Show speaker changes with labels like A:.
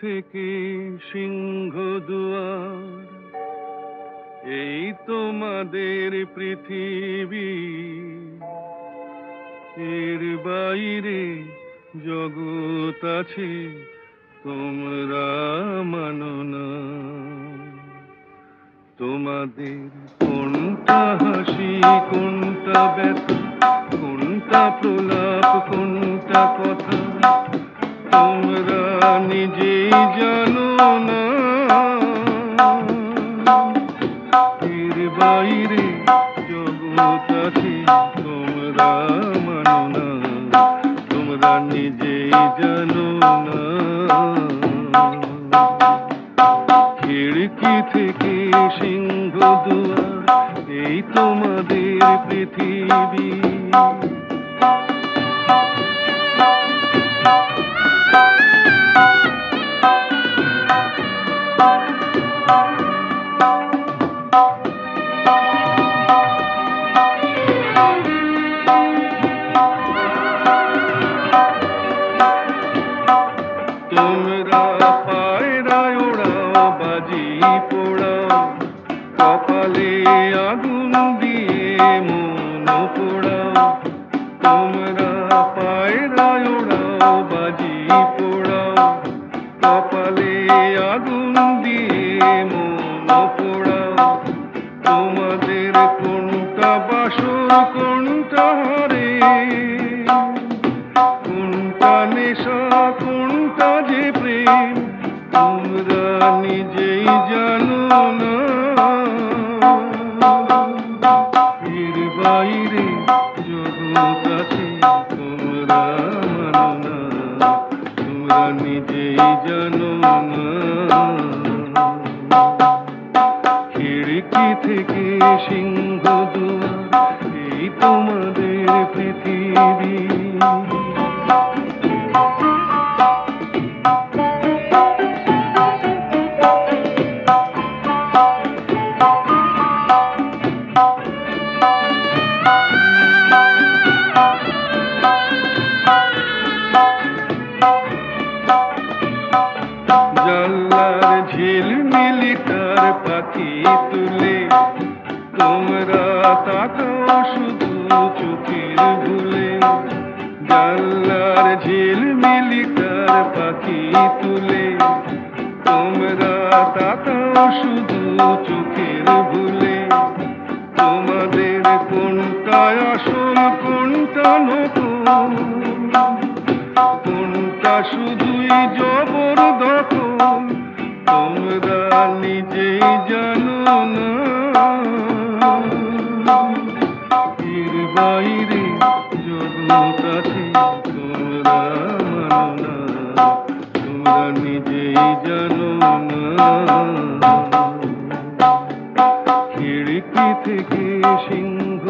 A: থেকে সিংহ দুয়ার, এই তোমাদের পৃথিবী, এর বাইরে জগৎ আছে তোমরা মানো না। তোমাদের কোনটা হাসি, কোনটা ব্যথা, কোনটা প্রলাপ, কোনটা কথা তোমরা নিজেই জানো না। এর বাইরে জগৎ আছে তোমরা মানো না, তোমরা নিজেই জানো না। খিড়কি থেকে সিংহ দুয়ার, এই তোমাদের পৃথিবী। তোমরা পায়রায় ওড়াও, বাজি পোড়াও, কপালে আগুন দিয়ে মন পোড়াও। তোমরা পায়রায় ওড়াও, বাজি পোড়াও, কপালে আগুন দিয়ে মন পোড়াও। তোমাদের কোনটা বাসর, কোনটা হারে, কোনটা নেশা, কোনটা যে প্রেম তোমরা নিজেই জানো না। এর বাইরে জগৎ আছে তোমরা মানো না, তোমরা নিজেই জানো না। খিড়কি থেকে সিংহ দুয়ার, এই তোমাদের পৃথিবী। জানলার ঝিলমিলি তার পাখি তুলে তোমরা তাকাও শুধু চোখের ভুলে। জানলার ঝিলমিলি তার পাখি তুলে তোমরা তাকাও শুধু চোখের ভুলে। তোমাদের কোনটা আসল, কোনটা নকল, কোনটা শুধুই জবরদখল তোমরা নিজেই জানো না। এর বাইরে জগৎ আছে তোমরা মানো না, তোমরা নিজেই জানো না। খিড়কি থেকে সিংহ